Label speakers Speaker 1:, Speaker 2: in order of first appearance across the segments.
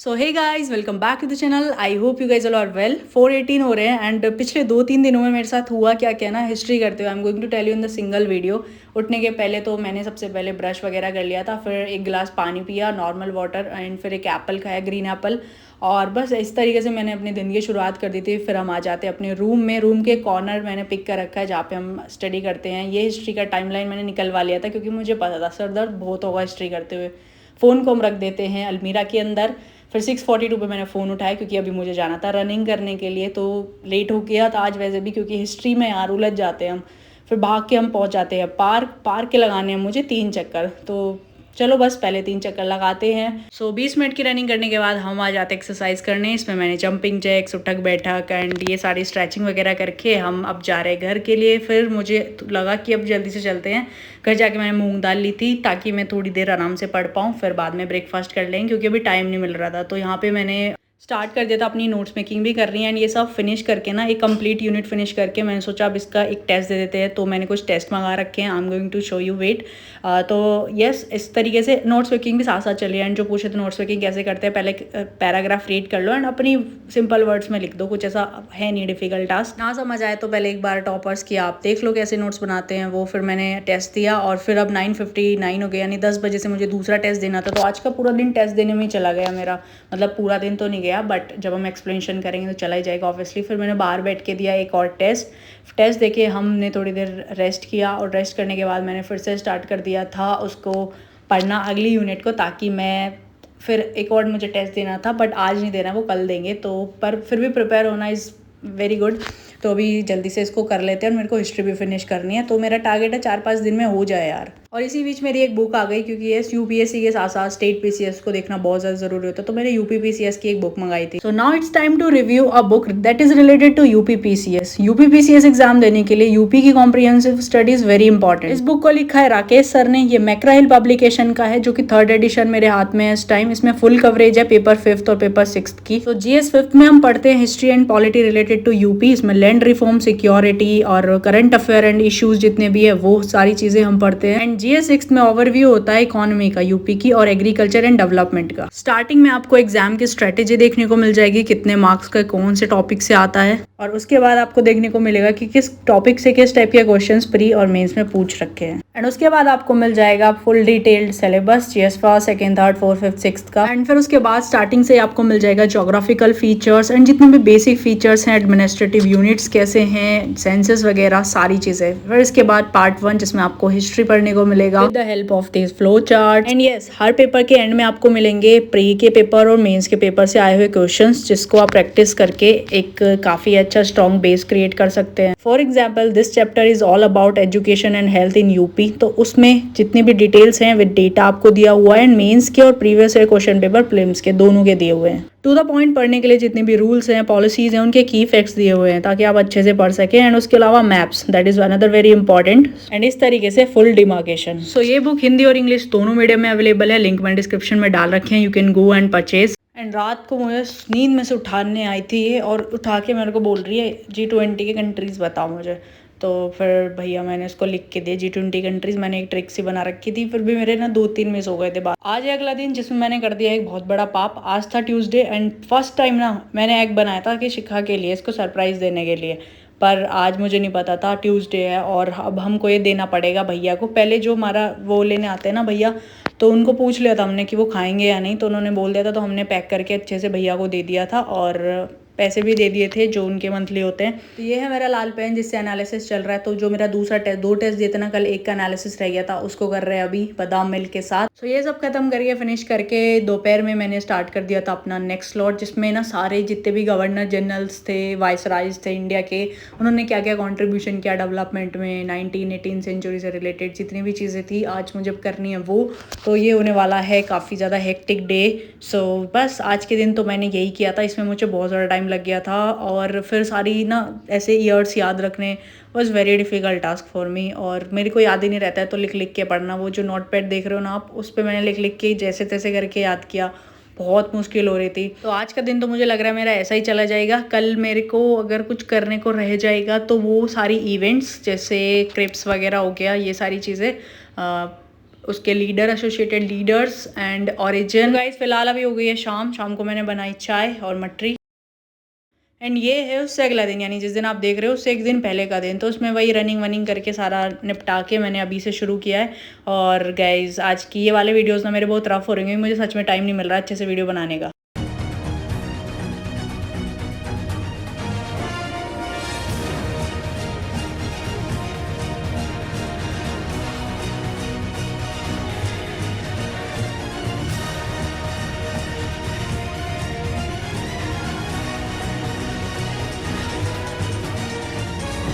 Speaker 1: So hey guys, welcome back to the channel. I hope you guys all are well. 418 हो रहे हैं and पिछले 2-3 दिनों में मेरे साथ हुआ क्या क्या ना, हिस्ट्री करते हुए I am going to tell you in the single video. उठने के पहले तो मैंने सबसे पहले ब्रश वगैरह कर लिया था, फिर एक गिलास पानी पिया, नॉर्मल वाटर, एंड फिर एक एप्पल खाया, ग्रीन एप्पल। और बस इस तरीके से मैंने अपने दिन की शुरुआत कर दी थी। फिर हम आ जाते हैं अपने रूम में। रूम के कॉर्नर मैंने पिक कर रखा है जहाँ पे हम स्टडी करते हैं। ये हिस्ट्री का टाइमलाइन मैंने निकलवा लिया था क्योंकि मुझे पता था सर दर्द बहुत होगा हिस्ट्री करते हुए। फ़ोन को हम रख देते हैं अलमीरा के अंदर। फिर 6:42 पे मैंने फ़ोन उठाया क्योंकि अभी मुझे जाना था रनिंग करने के लिए, तो लेट हो गया था आज वैसे भी क्योंकि हिस्ट्री में यार उलझ जाते हैं हम। फिर भाग के हम पहुंच जाते हैं पार्क के लगाने हैं मुझे 3 चक्कर। तो चलो बस पहले 3 चक्कर लगाते हैं। 20 मिनट की रनिंग करने के बाद हम आ जाते हैं एक्सरसाइज करने। इसमें मैंने जंपिंग जैक्स, उठक बैठक एंड ये सारी स्ट्रेचिंग वगैरह करके हम अब जा रहे हैं घर के लिए। फिर मुझे लगा कि अब जल्दी से चलते हैं घर। जाके मैंने मूंग दाल ली थी ताकि मैं थोड़ी देर आराम से पढ़ पाऊँ, फिर बाद में ब्रेकफास्ट कर लेंगे क्योंकि अभी टाइम नहीं मिल रहा था। तो यहाँ पे मैंने स्टार्ट कर दिया था, अपनी नोट्स मेकिंग भी कर रही है एंड ये सब फिनिश करके ना, एक कंप्लीट यूनिट फिनिश करके मैंने सोचा अब इसका एक टेस्ट दे देते हैं। तो मैंने कुछ टेस्ट मंगा रखे हैं, I am going to show you weight. तो यस, इस तरीके से नोट्स मेकिंग भी साथ साथ चली है। एंड जो पूछे तो नोट्स मेकिंग कैसे करते हैं, पहले पैराग्राफ रीड कर लो एंड अपनी सिंपल वर्ड्स में लिख दो। कुछ ऐसा है नहीं डिफिकल्ट टास्क। ना समझ आए तो पहले एक बार टॉपर्स की आप देख लो कैसे नोट्स बनाते हैं वो। फिर मैंने टेस्ट दिया और फिर अब 9:59 हो गया, यानी 10 बजे से मुझे दूसरा टेस्ट देना था। तो आज का पूरा दिन टेस्ट देने में ही चला गया मेरा। मतलब पूरा दिन तो नहीं गया बट जब हम एक्सप्लेनेशन करेंगे तो चला ही जाएगा ऑब्वियसली। फिर मैंने बाहर बैठ के दिया एक और टेस्ट देके हमने थोड़ी देर रेस्ट किया और रेस्ट करने के बाद मैंने फिर से स्टार्ट कर दिया था उसको पढ़ना, अगली यूनिट को, ताकि मैं फिर एक और मुझे टेस्ट देना था बट आज नहीं देना, वो कल देंगे। तो पर फिर भी प्रिपेयर होना इज़ वेरी गुड। तो अभी जल्दी से इसको कर लेते हैं और मेरे को हिस्ट्री भी फिनिश करनी है। तो मेरा टारगेट है 4-5 दिन में हो जाए यार। और इसी बीच मेरी एक बुक आ गई क्योंकि ये यूपीएससी के साथ साथ स्टेट पीसीएस को देखना बहुत ज़्यादा ज़रूरी होता है। तो मैंने यूपीपीसीएस की एक बुक मंगाई थी। So now it's time to review a book that is related to UPPCS. UPPCS exam देने के लिए यूपी की कॉम्प्रिहेंसिव स्टडीज वेरी इंपॉर्टेंट। इस बुक को लिखा है राकेश सर ने। ये मैकग्रा हिल पब्लिकेशन का है जो कि 3rd एडिशन मेरे हाथ में है इस टाइम। इसमें फुल कवरेज है पेपर 5th और पेपर 6th की। तो जीएस 5th में हम पढ़ते हैं history and polity related to UP. इसमें लैंड रिफॉर्म, सिक्योरिटी और करंट अफेयर एंड इश्यूज जितने भी है वो सारी चीजें हम पढ़ते हैं। एंड जीएस 6th में ओवरव्यू होता है इकोनॉमी का यूपी की और एग्रीकल्चर एंड डेवलपमेंट का। स्टार्टिंग में आपको एग्जाम की स्ट्रेटेजी देखने को मिल जाएगी, कितने मार्क्स का कौन से टॉपिक से आता है, और उसके बाद आपको देखने को मिलेगा कि किस टॉपिक से किस टाइप के क्वेश्चंस प्री और मेंस में पूछ रखे हैं। एंड उसके बाद आपको मिल जाएगा full detailed syllabus GS first, second, third, fourth, fifth, sixth का। एंड फिर उसके बाद स्टार्टिंग से आपको मिल जाएगा ज्योग्राफिकल फीचर्स एंड जितने भी बेसिक फीचर्स हैं, एडमिनिस्ट्रेटिव यूनिट्स कैसे हैं, सेंसस वगैरह सारी चीजें। फिर इसके बाद पार्ट 1 जिसमें आपको हिस्ट्री पढ़ने को मिलेगा with the help of this flow chart. And yes, her paper के एंड में आपको मिलेंगे प्री के पेपर और मेंस के पेपर से आए हुए क्वेश्चंस जिसको आप प्रैक्टिस करके एक काफी अच्छा स्ट्रॉन्ग बेस क्रिएट कर सकते हैं। For example this chapter is all about education and health in UP. तो उसमें जितनी भी डिटेल्स हैं विद डेटा आपको दिया हुआ है। एंड मेंस के और previous year question paper prelims के दोनों के दिए हुए हैं। टू द पॉइंट पढ़ने के लिए जितने भी रूल्स हैं, पॉलिसीज हैं, उनके की फैक्ट्स दिए हुए हैं ताकि आप अच्छे से पढ़ सकें। एंड उसके अलावा maps, that is another very important. And इस तरीके से फुल डिमार्केशन। सो ये बुक हिंदी और इंग्लिश दोनों मीडियम में अवेलेबल है। लिंक मैंने डिस्क्रिप्शन में डाल रखे हैं, you can go and purchase. And रात को मुझे नींद में से उठाने आई थी ये और उठा के मेरे को बोल रही है G20 के कंट्रीज़ बताओ मुझे। तो फिर भैया मैंने उसको लिख के दिए G20 कंट्रीज़। मैंने एक ट्रिक सी बना रखी थी, फिर भी मेरे ना 2-3 मिस हो गए थे बात। आज है अगला दिन जिसमें मैंने कर दिया एक बहुत बड़ा पाप। आज था ट्यूसडे एंड फर्स्ट टाइम ना मैंने एग बनाया था कि शिखा के लिए, इसको सरप्राइज़ देने के लिए। पर आज मुझे नहीं पता था ट्यूसडे है और अब हमको ये देना पड़ेगा भैया को। पहले जो हमारा वो लेने आते हैं ना भैया, तो उनको पूछ लिया था हमने कि वो खाएंगे या नहीं, तो उन्होंने बोल दिया था। तो हमने पैक करके अच्छे से भैया को दे दिया था और पैसे भी दे दिए थे जो उनके मंथली होते हैं। तो ये है मेरा लाल पेन जिससे एनालिसिस चल रहा है। तो जो मेरा दूसरा टेस्ट, 2 टेस्ट दिए थे ना कल, एक का एनालिसिस रह गया था, उसको कर रहे हैं अभी बादाम मिल्क के साथ। तो ये सब खत्म करके फिनिश करके दोपहर में मैंने स्टार्ट कर दिया था अपना नेक्स्ट स्लॉट जिसमें ना सारे जितने भी गवर्नर जनरल्स थे, वाइसराइज थे इंडिया के, उन्होंने क्या क्या कॉन्ट्रीब्यूशन किया डेवलपमेंट में 19-18 सेंचुरी से रिलेटेड जितनी भी चीज़ें थी आज मुझे करनी है वो। तो ये होने वाला है काफ़ी ज़्यादा हेक्टिक डे। सो बस आज के दिन तो मैंने यही किया था। इसमें मुझे बहुत ज़्यादा टाइम लग गया था और फिर सारी ना ऐसे ईयर्स याद रखने was very difficult task for me. और मेरे को याद ही नहीं रहता है तो लिख लिख के पढ़ना। वो जो नोट पैड देख रहे हो ना आप, उस पर मैंने लिख लिख के जैसे तैसे करके याद किया। बहुत मुश्किल हो रही थी। तो आज का दिन तो मुझे लग रहा है मेरा ऐसा ही चला जाएगा। कल मेरे को अगर कुछ करने को रह जाएगा तो वो सारी इवेंट्स जैसे क्रिप्स वगैरह हो गया, ये सारी चीज़ें उसके leader, associated leaders and origin. Guys फिलहाल अभी हो गई है शाम को मैंने बनाई चाय और मटरी। एंड ये है उससे अगला दिन, यानी जिस दिन आप देख रहे हो उससे एक दिन पहले का दिन। तो उसमें वही रनिंग वनिंग करके सारा निपटा के मैंने अभी से शुरू किया है। और गाइज आज की ये वाले वीडियोस ना मेरे बहुत रफ हो रहे हैं, मुझे सच में टाइम नहीं मिल रहा अच्छे से वीडियो बनाने का।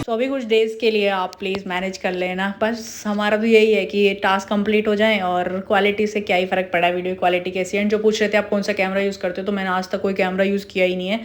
Speaker 1: तो अभी कुछ डेज़ के लिए आप प्लीज़ मैनेज कर लेना, बस हमारा तो यही है कि ये टास्क कंप्लीट हो जाए। और क्वालिटी से क्या ही फ़र्क पड़ा है, वीडियो क्वालिटी कैसी है। एंड जो पूछ रहे थे आप कौन सा कैमरा यूज़ करते हो, तो मैंने आज तक कोई कैमरा यूज़ किया ही नहीं है।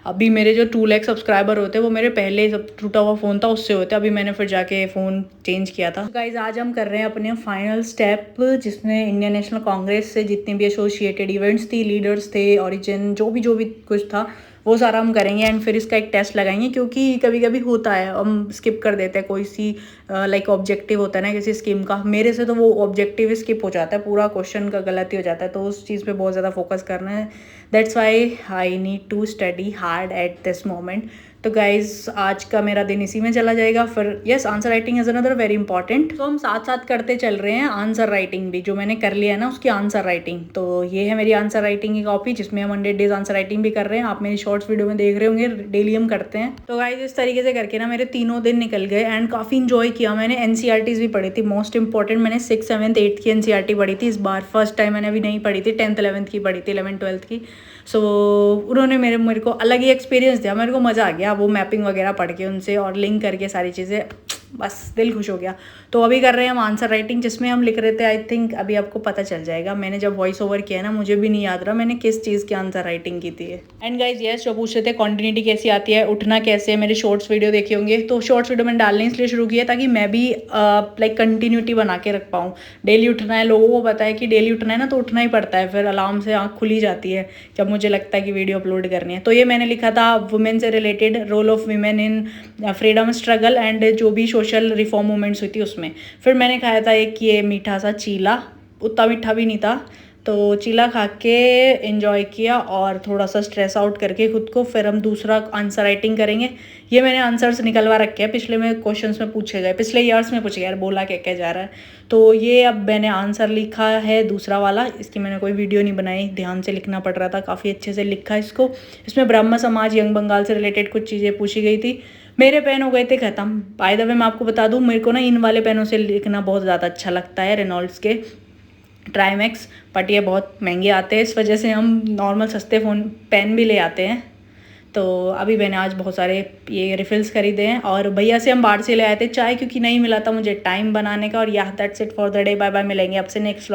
Speaker 1: अभी मेरे जो 2 लाख सब्सक्राइबर होते हैं वो मेरे पहले सब टूटा हुआ फ़ोन था उससे होते, अभी मैंने फिर जाके फ़ोन चेंज किया था। गाइज आज हम कर रहे हैं अपने फाइनल स्टेप, जिसमें इंडियन नेशनल कांग्रेस से जितने भी एसोसिएटेड इवेंट्स थी, लीडर्स थे, ओरिजिन जो भी कुछ था वो सारा हम करेंगे। एंड फिर इसका एक टेस्ट लगाएंगे, क्योंकि कभी कभी होता है हम स्किप कर देते हैं कोई सी लाइक ऑब्जेक्टिव होता है ना किसी स्कीम का। मेरे से तो वो ऑब्जेक्टिव स्किप हो जाता है, पूरा क्वेश्चन का गलती हो जाता है, तो उस चीज़ पे बहुत ज़्यादा फोकस करना है। That's why I need to study hard at this moment. तो गाइज आज का मेरा दिन इसी में चला जाएगा। फिर yes, answer writing is another very important. तो हम साथ साथ करते चल रहे हैं आंसर राइटिंग भी, जो मैंने कर लिया है ना उसकी आंसर राइटिंग। तो ये है मेरी आंसर राइटिंग की कॉपी, जिसमें हम 100 डेज आंसर राइटिंग भी कर रहे हैं। आप मेरी शॉर्ट्स वीडियो में देख रहे होंगे, डेली हम करते हैं। तो गाइज इस तरीके से करके ना मेरे तीनों दिन निकल गए एंड काफ़ी इंजॉय किया मैंने। NCERTs भी पढ़ी थी, मोस्ट इंपॉर्टेंट मैंने 6th 7th 8th की NCERT पढ़ी थी इस बार। फर्स्ट टाइम मैंने अभी नहीं पढ़ी थी, 10th 11th की पढ़ी थी, 11th 12th की। सो उन्होंने मेरे को अलग ही एक्सपीरियंस दिया, मेरे को मज़ा आ गया वो मैपिंग वगैरह पढ़ के उनसे और लिंक करके सारी चीज़ें, बस दिल खुश हो गया। तो अभी कर रहे हैं हम आंसर राइटिंग, जिसमें हम लिख रहे थे, आई थिंक अभी आपको पता चल जाएगा। मैंने जब वॉइस ओवर किया ना मुझे भी नहीं याद रहा मैंने किस चीज़ की आंसर राइटिंग की थी। एंड गाइज यस, जो पूछ रहे थे कॉन्टिन्यूटी कैसी आती है, उठना कैसे, मेरे शॉर्ट्स वीडियो देखे होंगे। तो शॉर्ट्स वीडियो मैंने डालने इसलिए शुरू किया ताकि मैं भी लाइक कंटिन्यूटी बना के रख पाऊँ। डेली उठना है, लोगों को पता है कि डेली उठना है ना, तो उठना ही पड़ता है, फिर अलार्म से आँख खुली जाती है जब मुझे लगता है कि वीडियो अपलोड करनी है। तो ये मैंने लिखा था वुमेन से related, role of women in freedom struggle and जो भी सोशल रिफॉर्म मूवमेंट्स हुई थी उसमें। फिर मैंने खाया था एक ये मीठा सा चीला, उतना मीठा भी नहीं था, तो चीला खा के एंजॉय किया और थोड़ा सा स्ट्रेस आउट करके खुद को। फिर हम दूसरा आंसर राइटिंग करेंगे। ये मैंने आंसर्स निकलवा रखे हैं, पिछले में क्वेश्चंस में पूछे गए, पिछले ईयर्स में पूछे गए, यार बोला क्या क्या जा रहा है। तो ये अब मैंने आंसर लिखा है दूसरा वाला, इसकी मैंने कोई वीडियो नहीं बनाई, ध्यान से लिखना पड़ रहा था, काफ़ी अच्छे से लिखा इसको। इसमें ब्रह्म समाज, यंग बंगाल से रिलेटेड कुछ चीज़ें पूछी गई थी। मेरे पेन हो गए थे ख़त्म। बाय द वे मैं आपको बता दूं, मेरे को ना इन वाले पेनों से लिखना बहुत ज़्यादा अच्छा लगता है, रेनॉल्ड्स के ट्राईमैक्स, बट ये बहुत महंगे आते हैं, इस वजह से हम नॉर्मल सस्ते पेन भी ले आते हैं। तो अभी मैंने आज बहुत सारे ये रिफिल्स खरीदे हैं और भैया से हम बाहर से ले आए थे चाय, क्योंकि नहीं मिला था मुझे टाइम बनाने का। और या that's it for the day, bye bye, मिलेंगे आपसे नेक्स्ट।